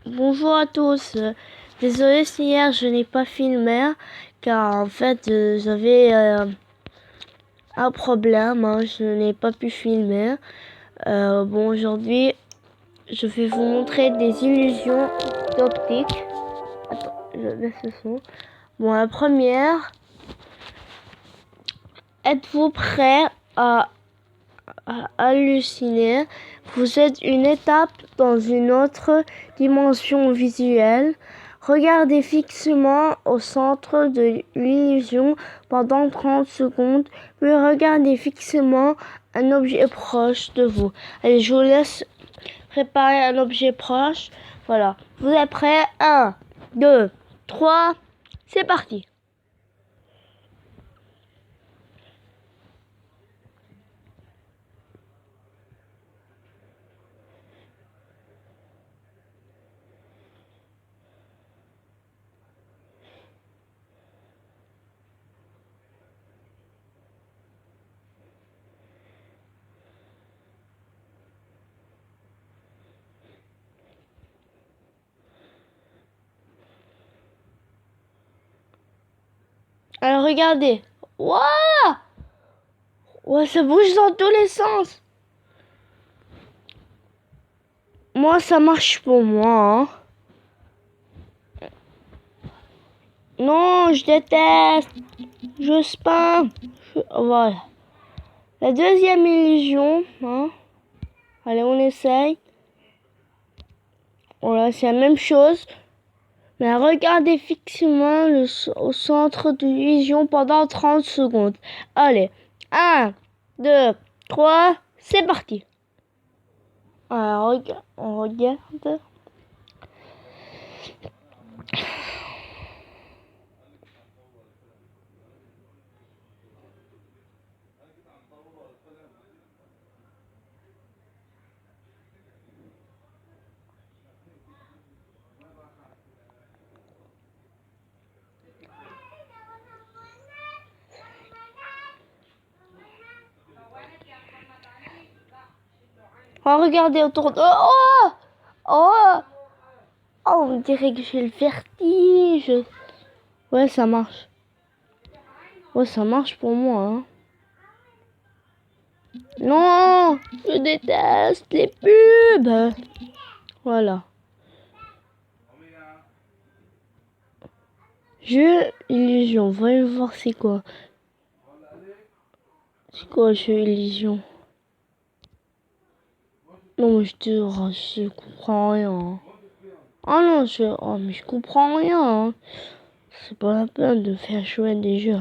Bonjour à tous. Désolé si hier je n'ai pas filmé car en fait j'avais un problème. Je n'ai pas pu filmer. Bon, aujourd'hui je vais vous montrer des illusions d'optique. Attends, je laisse le son. Bon, la première. Êtes-vous prêt à halluciner? Vous êtes une étape dans une autre dimension visuelle. Regardez fixement au centre de l'illusion pendant 30 secondes, puis regardez fixement un objet proche de vous. Allez, je vous laisse préparer un objet proche. Voilà. Vous êtes prêts? 1, 2, 3, c'est parti. Alors regardez. Waouh! Ouais, ça bouge dans tous les sens. Moi, ça marche pour moi. Non, je déteste. Je spam. Voilà. La deuxième illusion. Allez, on essaye. Voilà, c'est la même chose. Mais regardez fixement au centre de l'illusion pendant 30 secondes. Allez. 1, 2, 3, c'est parti. Alors, on regarde. Oh, regardez autour de... Oh! Oh! Oh, on dirait que j'ai le vertige. Ouais, ça marche. Ouais, ça marche pour moi. Non! Je déteste les pubs. Voilà. Jeu illusion. Voyons voir c'est quoi. C'est quoi jeu illusion? Non, mais je comprends rien. Ah non, mais je comprends rien. C'est pas la peine de faire jouer des jeux.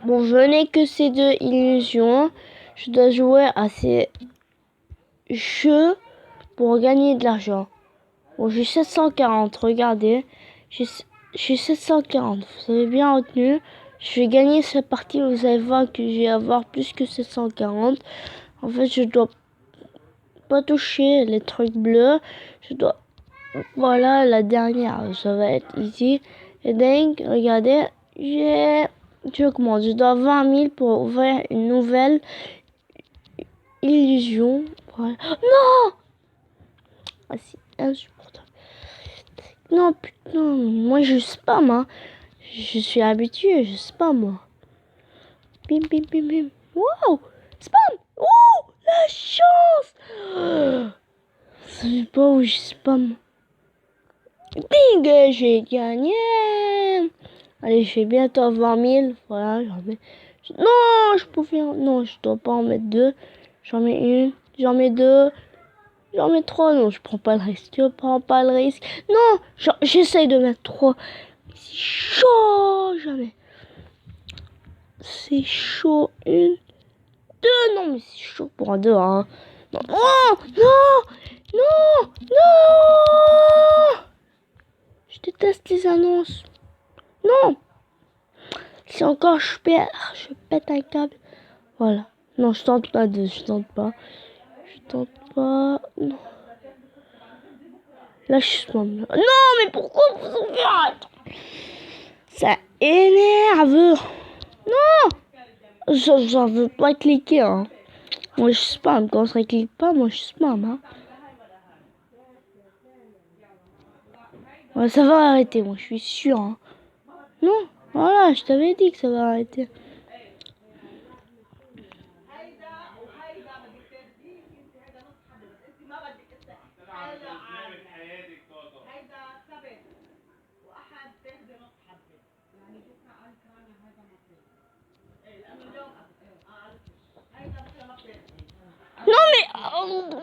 Bon, je n'ai que ces deux illusions. Je dois jouer à ces jeux pour gagner de l'argent. Bon, j'ai 740, regardez. J'ai 740, vous avez bien retenu. Je vais gagner cette partie, vous allez voir que je vais avoir plus que 740. En fait, je dois pas toucher les trucs bleus. Je dois... Voilà, la dernière, ça va être ici. Et donc, regardez, je commence. Je dois 20 000 pour ouvrir une nouvelle illusion. Voilà. Non! Ah, c'est insupportable. Non, putain, moi je spam, hein. Je suis habitué, je spam, moi. Bim, bim, bim, bim. Wow! Spam! Oh! La chance! Je sais pas où je spam. Bing! J'ai gagné! Allez, je vais bientôt avoir 1000. Voilà, j'en mets... Non, je pouvais... Non, je dois pas en mettre deux. J'en mets une, j'en mets deux. J'en mets 3, non, je prends pas le risque. Je prends pas le risque. Non, j'essaye de mettre 3. C'est chaud, jamais. C'est chaud. 1, 2, non, mais c'est chaud pour un 2, hein. Non, oh, non, non, non. Je déteste les annonces. Non. Si encore je perds, je pète un câble. Voilà. Non, je tente pas de, je tente pas. Je tente pas. Non. Là, je suis... Non, mais pourquoi vous en faites? Ça énerve. Non. J'en veux pas cliquer, hein. Moi, je spam. Quand ça clique pas, moi, je spam, hein. Ouais, ça va arrêter, moi, je suis sûr. Hein. Non, voilà, je t'avais dit que ça va arrêter. Non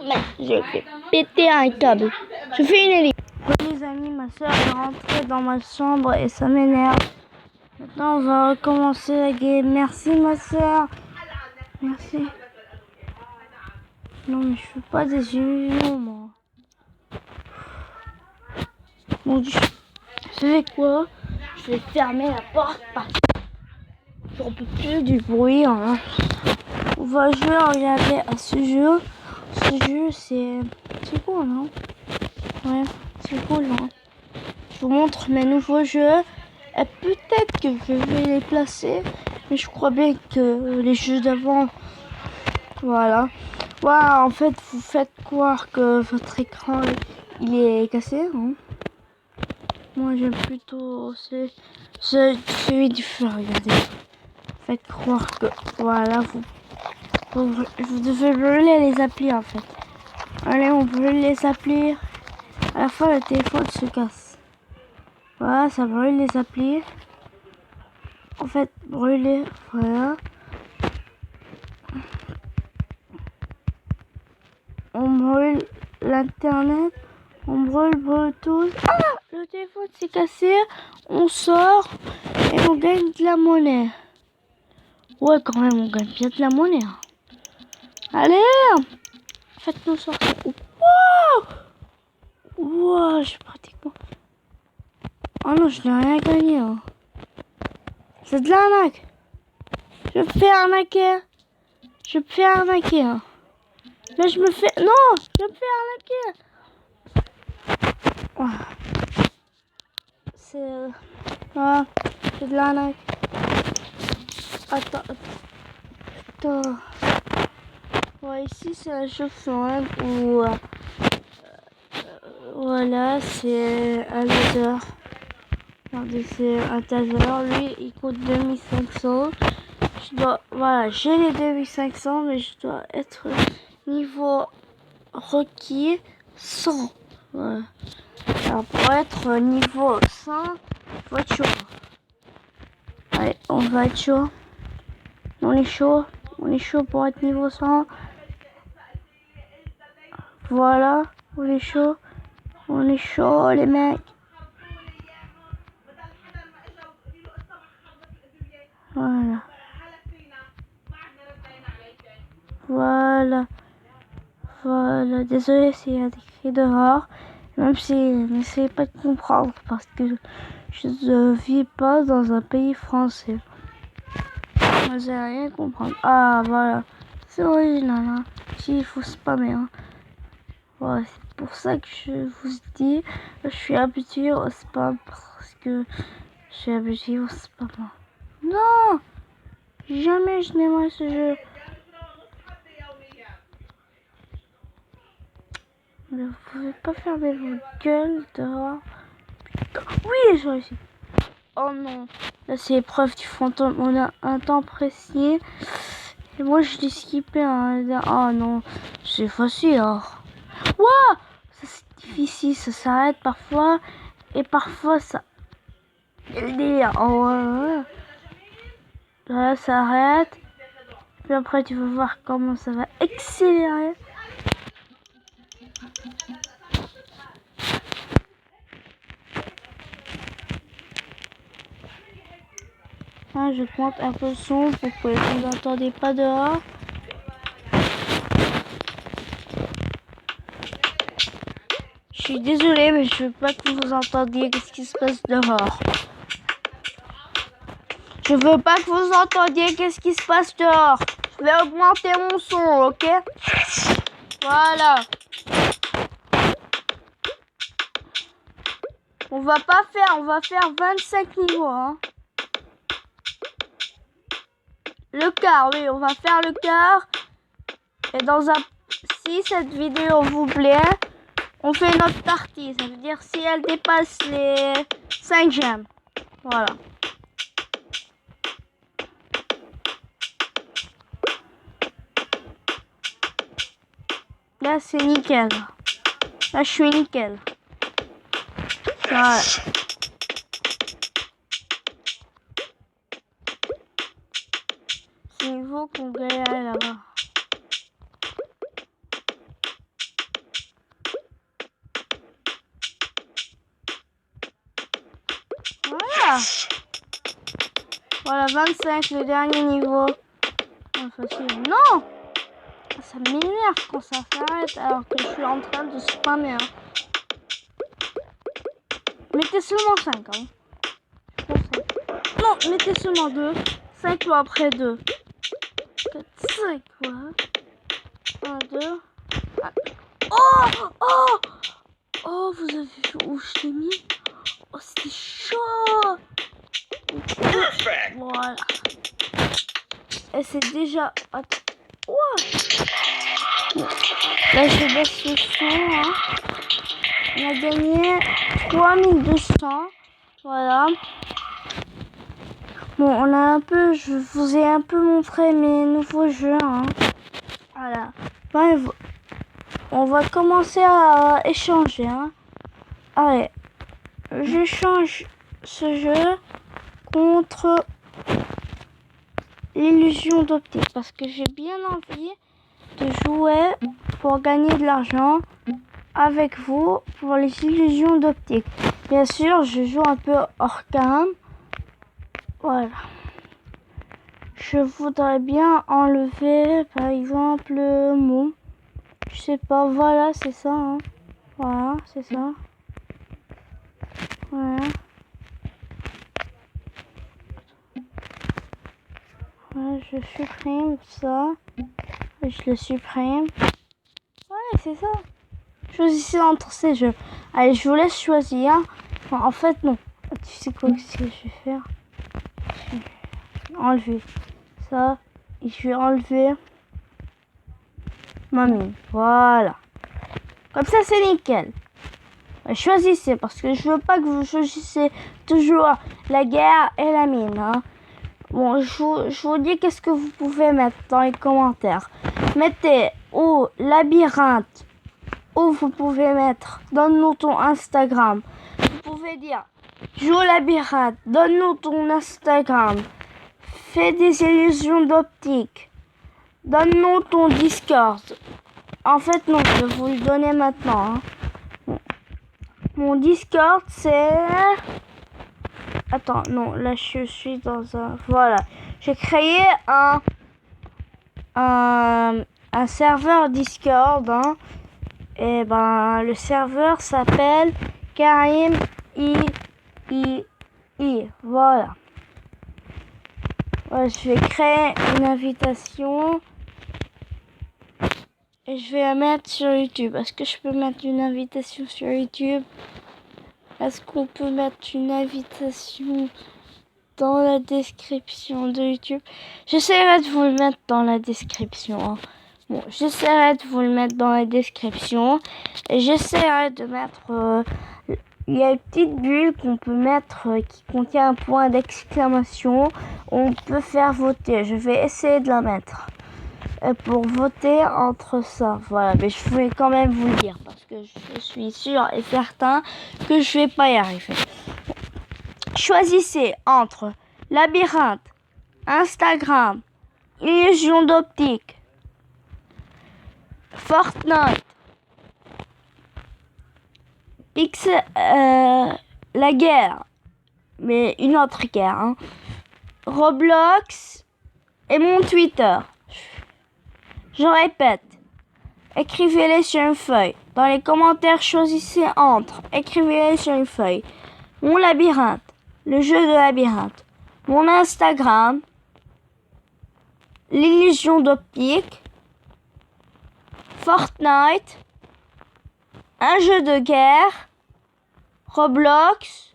mais, je fais péter un câble. Je fais une hélice. Les amis, ma soeur est rentrée dans ma chambre et ça m'énerve. Maintenant, on va recommencer la game. Merci, ma soeur. Merci. Non, mais je fais pas des illusions, moi. Mon Dieu. Vous savez quoi? Je vais fermer la porte parce que j'en peux plus du bruit. Hein. On va jouer, regarder à ce jeu. Ce jeu, c'est cool, non? Ouais, c'est cool, hein. Je vous montre mes nouveaux jeux. Et peut-être que je vais les placer. Mais je crois bien que les jeux d'avant... Voilà. Waouh, en fait, vous faites croire que votre écran, il est cassé, hein. Moi, j'aime plutôt celui du feu, regardez. Faites croire que... Voilà, vous devez brûler les applis, en fait. Allez, on brûle les applis. À la fois, le téléphone se casse. Voilà, ça brûle les applis. En fait, brûler, voilà. On brûle l'internet. On brûle Bluetooth. Ah, le téléphone s'est cassé. On sort et on gagne de la monnaie. Ouais, quand même, on gagne bien de la monnaie. Hein. Allez, faites-nous sortir. Wow, wow, j'ai pratiquement... Oh non, je n'ai rien gagné. Hein. C'est de l'arnaque. Je me fais arnaquer. Je me fais arnaquer. Hein. Là, je me fais... Non, je me fais arnaquer. Oh. C'est... Ah, c'est de l'arnaque. Attends. Ouais, ici, c'est un chauffeur où... voilà, c'est un laser. Regardez, c'est un taser. Lui, il coûte 2500. Voilà, j'ai les 2500, mais je dois être niveau requis 100. Voilà. Alors, pour être niveau 100, il faut être chaud. Allez, on va être chaud. On est chaud. On est chaud pour être niveau 100. Voilà, on est chaud. On est chaud, les mecs. Voilà. Voilà. Désolé s'il y a des cris dehors. Même si n'essayez pas de comprendre parce que je ne vis pas dans un pays français. Moi, j'ai rien comprendre. Ah, voilà. C'est original, hein. Si, il faut spammer, hein. Ouais, c'est pour ça que je vous dis, je suis habitué au spam parce que je suis habitué au spam. Non! Jamais je n'aimerais ce jeu. Mais vous pouvez pas fermer vos gueules dehors. Putain. Oui, j'ai réussi. Oh non. Là, c'est l'épreuve du fantôme. On a un temps précis. Et moi, je l'ai skippé. Hein. Oh non. C'est facile. Hein. Wow! Ça, c'est difficile. Ça s'arrête parfois. Et parfois, ça... Oh, ouais. Là, ça arrête. Puis après, tu vas voir comment ça va accélérer. Ah, je compte un peu le son pour que vous n'entendez pas dehors. Je suis désolée, mais je veux pas que vous entendiez ce qui se passe dehors. Je veux pas que vous entendiez qu'est-ce qui se passe dehors. Je vais augmenter mon son, ok? Voilà. On va faire 25 niveaux, hein. Le quart, oui, on va faire le quart. Et si cette vidéo vous plaît, on fait notre partie. Ça veut dire si elle dépasse les 5 gemmes. Voilà. Là, c'est nickel. Là, je suis nickel. Voilà. C'est niveau qu'on galère là-bas. Voilà. Voilà, 25, le dernier niveau. Oh, facile. Non! Ça m'énerve quand ça s'arrête alors que je suis en train de spammer. Hein. Mettez seulement 5. Hein. Non, mettez seulement 2. 5 fois après 2. 4, 5 fois. 1, 2. Ah. Oh! Oh! Oh, vous avez vu où je l'ai mis? Oh, c'était chaud! Voilà. Et c'est déjà... Attends. Wow. Là, je baisse le son. Hein. On a gagné 3200. Voilà. Bon, on a un peu... Je vous ai un peu montré mes nouveaux jeux. Hein. Voilà. Bon, on va commencer à échanger. Hein. Allez. J'échange ce jeu contre l'illusion d'optique. Parce que j'ai bien envie de jouer pour gagner de l'argent avec vous pour les illusions d'optique. Bien sûr, je joue un peu hors cam. Voilà. Je voudrais bien enlever, par exemple, mon... Je sais pas, voilà, c'est ça. Hein. Voilà, c'est ça. Voilà. Voilà, je supprime ça. Je le supprime. Ouais, c'est ça. Choisissez entre ces jeux. Allez, je vous laisse choisir. Enfin, en fait, non. Tu sais quoi que je vais faire? Je vais enlever ça. Et je vais enlever ma mine. Voilà. Comme ça, c'est nickel. Choisissez, parce que je veux pas que vous choisissez toujours la guerre et la mine. Hein. Bon, je vous dis qu'est-ce que vous pouvez mettre dans les commentaires. Mettez au labyrinthe. Ou vous pouvez mettre, donne-nous ton Instagram. Vous pouvez dire, joue au labyrinthe, donne-nous ton Instagram. Fais des illusions d'optique. Donne-nous ton Discord. En fait, non, je vais vous le donner maintenant. Hein. Mon Discord, c'est... Attends, non, là, je suis dans un... Voilà. J'ai créé un serveur Discord, hein. Et ben, le serveur s'appelle Karim I. Voilà. Ouais, je vais créer une invitation. Et je vais la mettre sur YouTube. Est-ce que je peux mettre une invitation sur YouTube? Est-ce qu'on peut mettre une invitation dans la description de YouTube? J'essaierai de vous le mettre dans la description. Hein. Bon, j'essaierai de vous le mettre dans la description. Et j'essaierai de mettre... il y a une petite bulle qu'on peut mettre qui contient un point d'exclamation. On peut faire voter. Je vais essayer de la mettre. Pour voter entre ça. Voilà, mais je voulais quand même vous le dire. Parce que je suis sûr et certain que je vais pas y arriver. Choisissez entre labyrinthe, Instagram, illusion d'optique, Fortnite, la guerre, mais une autre guerre, hein. Roblox et mon Twitter. Je répète, écrivez-les sur une feuille. Dans les commentaires, choisissez entre. Écrivez-les sur une feuille. Mon labyrinthe, le jeu de labyrinthe. Mon Instagram, l'illusion d'optique. Fortnite, un jeu de guerre, Roblox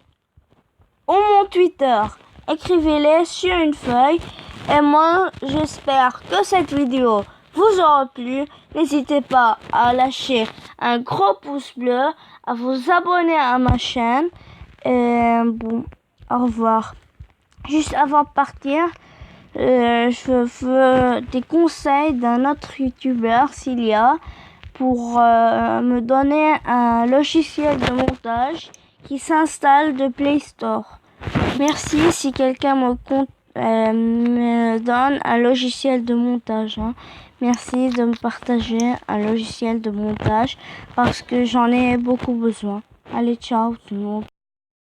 ou mon Twitter. Écrivez-les sur une feuille et moi j'espère que cette vidéo vous aura plu. N'hésitez pas à lâcher un gros pouce bleu, à vous abonner à ma chaîne. Et bon, au revoir. Juste avant de partir, je veux des conseils d'un autre youtubeur s'il y a pour me donner un logiciel de montage qui s'installe de Play Store. Merci si quelqu'un me donne un logiciel de montage. Merci de me partager un logiciel de montage parce que j'en ai beaucoup besoin. Allez, ciao tout le monde.